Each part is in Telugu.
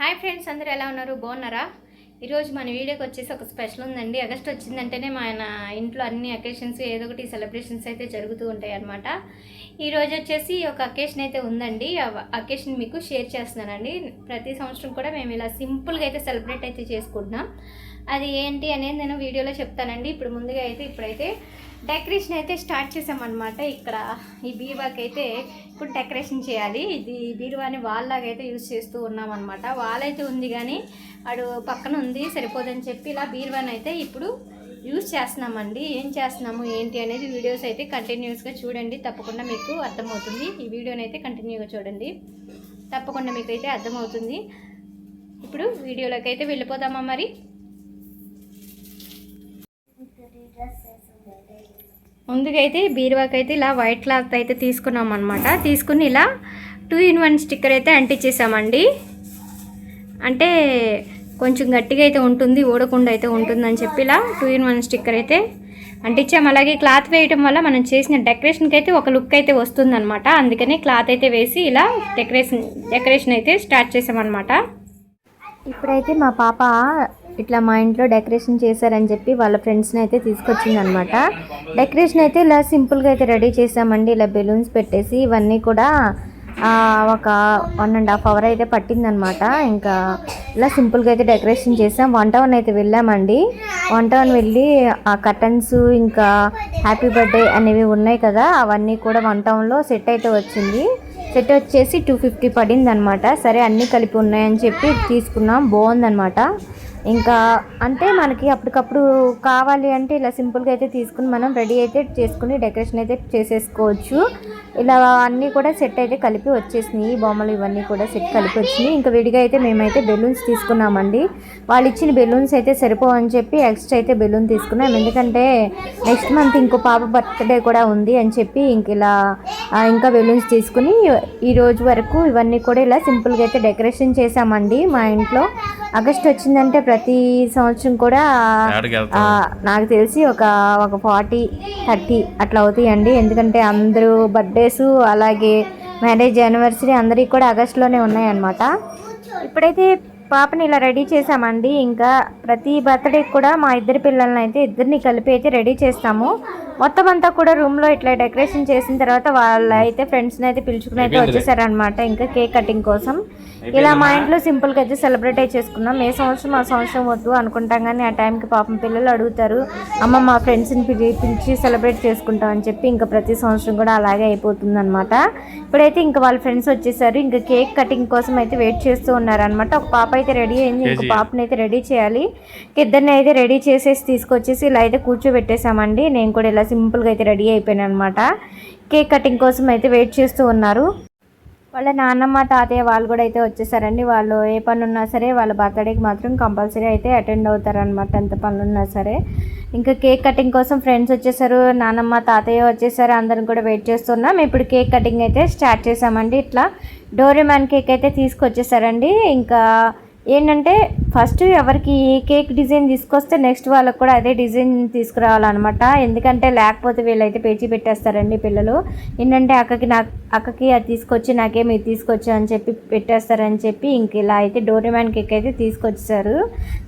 హాయ్ ఫ్రెండ్స్, అందరూ ఎలా ఉన్నారు? బాగున్నారా? ఈరోజు మన వీడియోకి వచ్చేసి ఒక స్పెషల్ ఉందండి. ఆగస్ట్ వచ్చిందంటేనే మన ఇంట్లో అన్ని అకేషన్స్ ఏదో ఒకటి సెలబ్రేషన్స్ అయితే జరుగుతూ ఉంటాయి అన్నమాట. ఈరోజు వచ్చేసి ఒక అకేషన్ అయితే ఉందండి. అకేషన్ మీకు షేర్ చేస్తున్నానండి. ప్రతి సంవత్సరం కూడా మేము ఇలా సింపుల్గా అయితే సెలబ్రేట్ అయితే చేసుకుంటున్నాం. అది ఏంటి అనేది నేను వీడియోలో చెప్తానండి. ఇప్పుడైతే డెకరేషన్ అయితే స్టార్ట్ చేసామన్నమాట. ఇక్కడ ఈ బీరువాకి అయితే ఇప్పుడు డెకరేషన్ చేయాలి. ఇది బీరువాని వాల్లాగా అయితే యూజ్ చేస్తూ ఉన్నామన్నమాట. వాల్ అయితే ఉంది కానీ అడు పక్కన ఉంది, సరిపోదని చెప్పి ఇలా బీరువాని అయితే ఇప్పుడు యూజ్ చేస్తున్నామండి. ఏం చేస్తున్నాము ఏంటి అనేది వీడియోస్ అయితే కంటిన్యూస్గా చూడండి, తప్పకుండా మీకు అర్థమవుతుంది. ఈ వీడియోని అయితే కంటిన్యూగా చూడండి, తప్పకుండా మీకు అయితే అర్థమవుతుంది. ఇప్పుడు వీడియోలోకి అయితే వెళ్ళిపోదామా మరి. ముందుగా అయితే బీరువాకి అయితే ఇలా వైట్ క్లాత్ అయితే తీసుకున్నాం అనమాట. తీసుకుని ఇలా 2-in-1 స్టిక్కర్ అయితే అంటించేసామండి. అంటే కొంచెం గట్టిగా అయితే ఉంటుంది, ఊడకుండా అయితే ఉంటుందని చెప్పి ఇలా 2-in-1 స్టిక్కర్ అయితే అంటించాం. అలాగే క్లాత్ వేయటం వల్ల మనం చేసిన డెకరేషన్కి అయితే ఒక లుక్ అయితే వస్తుందన్నమాట. అందుకని క్లాత్ అయితే వేసి ఇలా డెకరేషన్ అయితే స్టార్ట్ చేసామన్నమాట. ఇప్పుడైతే మా పాప ఇట్లా మా ఇంట్లో డెకరేషన్ చేశారని చెప్పి వాళ్ళ ఫ్రెండ్స్ని అయితే తీసుకొచ్చిందనమాట. డెకరేషన్ అయితే ఇలా సింపుల్గా అయితే రెడీ చేసామండి. ఇలా బెలూన్స్ పెట్టేసి ఇవన్నీ కూడా ఒక 1.5 hour అయితే పట్టిందనమాట. ఇంకా ఇలా సింపుల్గా అయితే డెకరేషన్ చేసాం. 1 town అయితే వెళ్ళామండి. 1 town వెళ్ళి ఆ కర్టన్స్ ఇంకా హ్యాపీ బర్త్డే అనేవి ఉన్నాయి కదా, అవన్నీ కూడా 1 townలో సెట్ అయితే వచ్చింది. సెట్ వచ్చేసి 250 పడింది అనమాట. సరే అన్నీ కలిపి ఉన్నాయని చెప్పి తీసుకున్నాం. బాగుందనమాట. ఇంకా అంటే మనకి అప్పటికప్పుడు కావాలి అంటే ఇలా సింపుల్గా అయితే తీసుకుని మనం రెడీ అయితే చేసుకుని డెకరేషన్ అయితే చేసేసుకోవచ్చు. ఇలా అన్నీ కూడా సెట్ అయితే కలిపి వచ్చేసినాయి. బొమ్మలు ఇవన్నీ కూడా సెట్ కలిపి వచ్చినాయి. ఇంకా విడిగా అయితే మేమైతే బెలూన్స్ తీసుకున్నామండి. వాళ్ళు ఇచ్చిన బెలూన్స్ అయితే సరిపోవని చెప్పి ఎక్స్ట్రా అయితే బెలూన్ తీసుకున్నాం. ఎందుకంటే నెక్స్ట్ మంత్ ఇంకో పాప బర్త్డే కూడా ఉంది అని చెప్పి ఇంకా బెలూన్స్ తీసుకుని ఈ రోజు వరకు ఇవన్నీ కూడా ఇలా సింపుల్గా అయితే డెకరేషన్ చేసామండి. మా ఇంట్లో ఆగస్ట్ వచ్చిందంటే ప్రతి సంవత్సరం కూడా నాకు తెలిసి ఒక 40-30 అట్లా అవుతాయండి. ఎందుకంటే అందరూ బర్త్డేస్ అలాగే మ్యారేజ్ యానివర్సరీ అందరికీ కూడా ఆగస్టులోనే ఉన్నాయన్నమాట. ఇప్పుడైతే పాపని ఇలా రెడీ చేసామండి. ఇంకా ప్రతి బర్త్డేకి కూడా మా ఇద్దరి పిల్లల్ని అయితే ఇద్దరిని కలిపి అయితే రెడీ చేస్తాము. మొత్తం అంతా కూడా రూమ్లో ఇట్లా డెకరేషన్ చేసిన తర్వాత వాళ్ళు అయితే ఫ్రెండ్స్ని అయితే పిలుచుకుని అయితే వచ్చేసారనమాట. ఇంకా కేక్ కటింగ్ కోసం ఇలా మా ఇంట్లో సింపుల్గా అయితే సెలబ్రేట్ అయితే చేసుకున్నాం. ఏ సంవత్సరం ఆ సంవత్సరం వద్దు అనుకుంటాం కానీ ఆ టైంకి పాపం పిల్లలు అడుగుతారు, అమ్మ మా ఫ్రెండ్స్ని పిలిచి సెలబ్రేట్ చేసుకుంటాం అని చెప్పి ఇంకా ప్రతి సంవత్సరం కూడా అలాగే అయిపోతుంది అనమాట. ఇప్పుడైతే ఇంకా వాళ్ళ ఫ్రెండ్స్ వచ్చేసారు. ఇంకా కేక్ కటింగ్ కోసం అయితే వెయిట్ చేస్తూ ఉన్నారనమాట. ఒక పాప అయితే రెడీ అయింది, ఇంకో పాపని అయితే రెడీ చేయాలి. ఇద్దరిని అయితే రెడీ చేసేసి తీసుకొచ్చేసి ఇలా అయితే కూర్చోబెట్టేసామండి. నేను కూడా ఇలా సింపుల్గా అయితే రెడీ అయిపోయాను అనమాట. కేక్ కటింగ్ కోసం అయితే వెయిట్ చేస్తూ ఉన్నారు. వాళ్ళ నాన్నమ్మ తాతయ్య వాళ్ళు కూడా అయితే వచ్చేసారండి. వాళ్ళు ఏ పని ఉన్నా సరే వాళ్ళ బర్త్డేకి మాత్రం కంపల్సరీ అయితే అటెండ్ అవుతారనమాట, ఎంత పనులు ఉన్నా సరే. ఇంకా కేక్ కటింగ్ కోసం ఫ్రెండ్స్ వచ్చేసారు, నాన్నమ్మ తాతయ్య వచ్చేసారు. అందరం కూడా వెయిట్ చేస్తున్నాం. ఇప్పుడు కేక్ కటింగ్ అయితే స్టార్ట్ చేసామండి. ఇట్లా డోరేమాన్ కేక్ అయితే తీసుకొచ్చేసారండి. ఇంకా ఏంటంటే ఫస్ట్ ఎవరికి ఏ కేక్ డిజైన్ తీసుకొస్తే నెక్స్ట్ వాళ్ళకి కూడా అదే డిజైన్ తీసుకురావాలన్నమాట. ఎందుకంటే లేకపోతే వీళ్ళైతే పేచీ పెట్టేస్తారండి పిల్లలు. ఏంటంటే అక్కకి అది తీసుకొచ్చి నాకేమి ఇది తీసుకొచ్చు అని చెప్పి పెట్టేస్తారని చెప్పి ఇంక ఇలా అయితే డోరేమాన్ కేక్ అయితే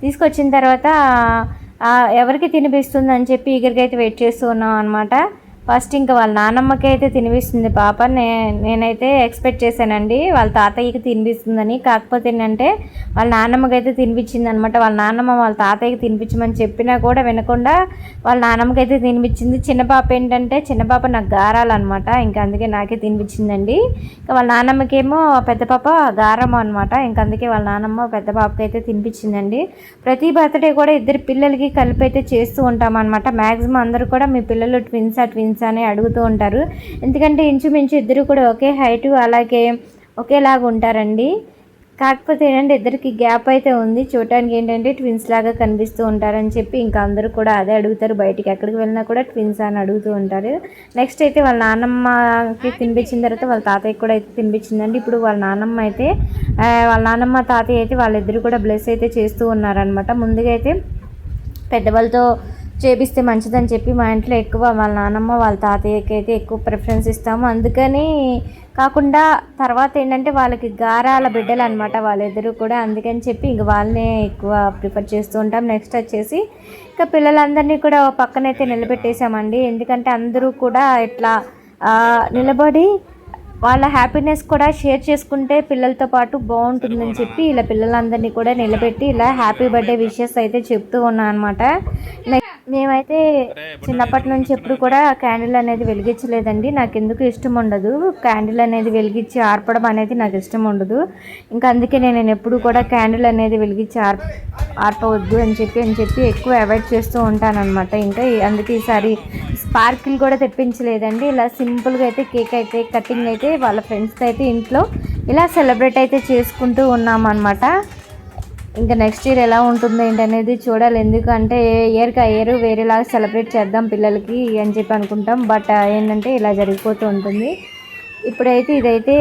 తీసుకొచ్చిన తర్వాత ఎవరికి తినిపిస్తుంది చెప్పి ఈగర్గా అయితే వెయిట్ చేస్తూ ఉన్నాం అనమాట. ఫస్ట్ ఇంకా వాళ్ళ నాన్నమ్మకి అయితే తినిపిస్తుంది పాప. నేనైతే ఎక్స్పెక్ట్ చేశానండి వాళ్ళ తాతయ్యకి తినిపిస్తుందని. కాకపోతే ఏంటంటే వాళ్ళ నాన్నమ్మకి అయితే తినిపించింది అనమాట. వాళ్ళ నాన్నమ్మ వాళ్ళ తాతయ్యకి తినిపించమని చెప్పినా కూడా వినకుండా వాళ్ళ నాన్నమ్మకి అయితే తినిపించింది. చిన్న పాప ఏంటంటే చిన్న పాప నాకు గారాలన్నమాట, ఇంకా అందుకే నాకే తినిపించిందండి. ఇంకా వాళ్ళ నాన్నమ్మకేమో పెద్ద పాప గారం అనమాట. ఇంకా అందుకే వాళ్ళ నాన్నమ్మ పెద్ద పాపకి అయితే తినిపించిందండి. ప్రతి బర్త్డే కూడా ఇద్దరు పిల్లలకి కలిపి అయితే చేస్తూ ఉంటాం అనమాట. మ్యాక్సిమం అందరూ కూడా మీ పిల్లలు ట్విన్స్ అని అడుగుతూ ఉంటారు. ఎందుకంటే ఇంచుమించు ఇద్దరు కూడా ఒకే హైటు అలాగే ఒకేలాగా ఉంటారండి. కాకపోతే ఏంటంటే ఇద్దరికి గ్యాప్ అయితే ఉంది. చూడటానికి ఏంటంటే ట్విన్స్ లాగా కనిపిస్తూ ఉంటారని చెప్పి ఇంకా అందరూ కూడా అదే అడుగుతారు. బయటికి ఎక్కడికి వెళ్ళినా కూడా ట్విన్స్ అని అడుగుతూ ఉంటారు. నెక్స్ట్ అయితే వాళ్ళ నాన్నమ్మకి తినిపించిన తర్వాత వాళ్ళ తాతయ్యకి కూడా అయితే తినిపించిందండి. ఇప్పుడు వాళ్ళ నాన్నమ్మ తాతయ్య అయితే వాళ్ళిద్దరు కూడా బ్లెస్ అయితే చేస్తూ ఉన్నారనమాట. ముందుగా అయితే పెద్దవాళ్ళతో చేపిస్తే మంచిదని చెప్పి మా ఇంట్లో ఎక్కువ వాళ్ళ నాన్నమ్మ వాళ్ళ తాతయ్యకి అయితే ఎక్కువ ప్రిఫరెన్స్ ఇస్తాము. అందుకని కాకుండా తర్వాత ఏంటంటే వాళ్ళకి గారాల బిడ్డలు అనమాట వాళ్ళిద్దరూ కూడా, అందుకని చెప్పి ఇంక వాళ్ళనే ఎక్కువ ప్రిఫర్ చేస్తూ ఉంటాం. నెక్స్ట్ వచ్చేసి ఇంకా పిల్లలందరినీ కూడా పక్కనైతే నిలబెట్టేసామండి. ఎందుకంటే అందరూ కూడా ఇట్లా నిలబడి వాళ్ళ హ్యాపీనెస్ కూడా షేర్ చేసుకుంటే పిల్లలతో పాటు బాగుంటుందని చెప్పి ఇలా పిల్లలందరినీ కూడా నిలబెట్టి ఇలా హ్యాపీ బర్త్డే విషెస్ అయితే చెప్తూ ఉన్నాను అనమాట. మేమైతే చిన్నప్పటి నుంచి ఎప్పుడు కూడా క్యాండిల్ అనేది వెలిగించలేదండి. నాకు ఎందుకు ఇష్టం ఉండదు, క్యాండిల్ అనేది వెలిగించి ఆర్పడం అనేది నాకు ఇష్టం ఉండదు. ఇంకా అందుకే నేను ఎప్పుడు కూడా క్యాండిల్ అనేది వెలిగించి ఆర్పవద్దు అని చెప్పి ఎక్కువ అవాయిడ్ చేస్తూ ఉంటాను అనమాట. ఇంకా అందుకే ఈసారి స్పార్కిల్ కూడా తెప్పించలేదండి. ఇలా సింపుల్గా అయితే కేక్ అయితే కటింగ్ అయితే వాళ్ళ ఫ్రెండ్స్తో అయితే ఇంట్లో ఇలా సెలబ్రేట్ అయితే చేసుకుంటూ ఉన్నామన్నమాట. ఇంకా నెక్స్ట్ ఇయర్ ఎలా ఉంటుందో ఏంటనేది చూడాలి. ఎందుకంటే ఇయర్కి ఆ ఇయర్ వేరేలాగా సెలబ్రేట్ చేద్దాం పిల్లలకి అని చెప్పి అనుకుంటాం. బట్ ఏంటంటే ఇలా జరిగిపోతూ ఉంటుంది. ఇప్పుడైతే ఇదైతే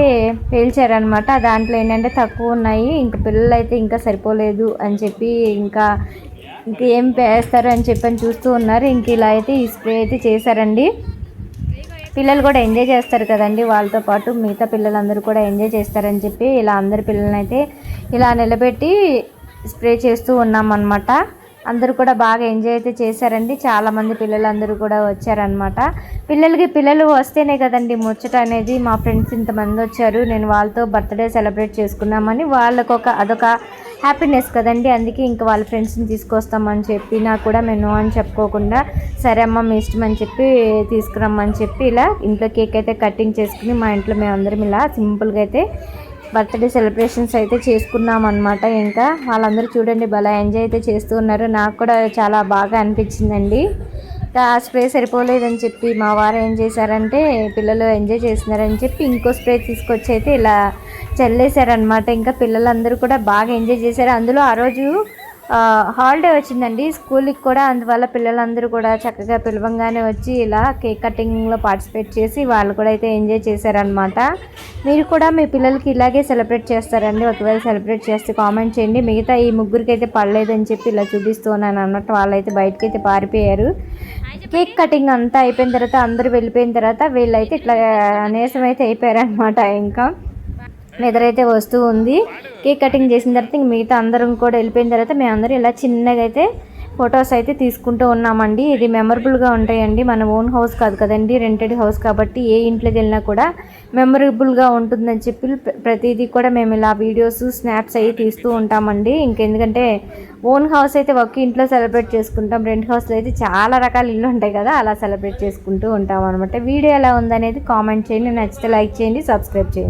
పేల్చారనమాట. దాంట్లో ఏంటంటే తక్కువ ఉన్నాయి, ఇంకా పిల్లలు అయితే ఇంకా సరిపోలేదు అని చెప్పి ఇంకా ఏం వేస్తారు అని చెప్పని చూస్తూ ఉన్నారు. ఇంక ఇలా అయితే ఈ స్ప్రే అయితే చేశారండి. పిల్లలు కూడా ఎంజాయ్ చేస్తారు కదండి, వాళ్ళతో పాటు మిగతా పిల్లలందరూ కూడా ఎంజాయ్ చేస్తారని చెప్పి ఇలా అందరి పిల్లల్ని అయితే ఇలా నిలబెట్టి స్ప్రే చేస్తూ ఉన్నామన్నమాట. అందరూ కూడా బాగా ఎంజాయ్ అయితే చేశారండి. చాలామంది పిల్లలందరూ కూడా వచ్చారనమాట. పిల్లలు వస్తేనే కదండి ముచ్చట అనేది. మా ఫ్రెండ్స్ ఇంతమంది వచ్చారు, నేను వాళ్ళతో బర్త్డే సెలబ్రేట్ చేసుకున్నామని వాళ్ళకు అదొక హ్యాపీనెస్ కదండి. అందుకే ఇంకా వాళ్ళ ఫ్రెండ్స్ని తీసుకొస్తామని చెప్పి నాకు కూడా మేము అని చెప్పుకోకుండా సరే అమ్మ మీ ఇష్టం అని చెప్పి తీసుకురమ్మని చెప్పి ఇలా ఇంట్లో కేక్ అయితే కటింగ్ చేసుకుని మా ఇంట్లో మేమందరం ఇలా సింపుల్గా అయితే బర్త్డే సెలబ్రేషన్స్ అయితే చేసుకున్నాం అనమాట. ఇంకా వాళ్ళందరూ చూడండి భలే ఎంజాయ్ అయితే చేస్తూ ఉన్నారు. నాకు కూడా చాలా బాగా అనిపించిందండి. ఇంకా స్ప్రే సరిపోలేదని చెప్పి మా వారు ఏం చేశారంటే పిల్లలు ఎంజాయ్ చేస్తున్నారని చెప్పి ఇంకో స్ప్రే తీసుకొచ్చి అయితే ఇలా చల్లేశారనమాట. ఇంకా పిల్లలందరూ కూడా బాగా ఎంజాయ్ చేశారు. అందులో ఆ రోజు హాలిడే వచ్చిందండి స్కూల్కి కూడా, అందువల్ల పిల్లలందరూ కూడా చక్కగా పిలవంగానే వచ్చి ఇలా కేక్ కటింగ్లో పార్టిసిపేట్ చేసి వాళ్ళు కూడా అయితే ఎంజాయ్ చేశారనమాట. మీరు కూడా మీ పిల్లలకి ఇలాగే సెలబ్రేట్ చేస్తారండి? ఒకవేళ సెలబ్రేట్ చేస్తే కామెంట్ చేయండి. మిగతా ఈ ముగ్గురికి అయితే పడలేదని చెప్పి ఇలా చూపిస్తూ ఉన్నాను అన్నట్టు వాళ్ళైతే బయటకి అయితే పారిపోయారు. కేక్ కటింగ్ అంతా అయిపోయిన తర్వాత అందరూ వెళ్ళిపోయిన తర్వాత వీళ్ళైతే ఇట్లా నీరసం అయితే అయిపోయారనమాట. ఇంకా వెదర్ అయితే వస్తూ ఉంది. కేక్ కటింగ్ చేసిన తర్వాత ఇంక మిగతా అందరం కూడా వెళ్ళిపోయిన తర్వాత మేమందరం ఇలా చిన్నగా అయితే ఫొటోస్ అయితే తీసుకుంటూ ఉన్నామండి. ఇది మెమరబుల్గా ఉంటాయండి. మన ఓన్ హౌస్ కాదు కదండి, రెంటెడ్ హౌస్ కాబట్టి ఏ ఇంట్లోకి వెళ్ళినా కూడా మెమరబుల్గా ఉంటుందని చెప్పి ప్రతిదీ కూడా మేము ఇలా వీడియోస్ స్నాప్స్ అవి తీస్తూ ఉంటామండి. ఇంకెందుకంటే ఓన్ హౌస్ అయితే ఒక ఇంట్లో సెలబ్రేట్ చేసుకుంటాం, రెంట్ హౌస్లో అయితే చాలా రకాల ఇల్లు ఉంటాయి కదా, అలా సెలబ్రేట్ చేసుకుంటూ ఉంటాం అనమాట. వీడియో ఎలా ఉందనేది కామెంట్ చేయండి, నచ్చితే లైక్ చేయండి, సబ్స్క్రైబ్ చేయండి.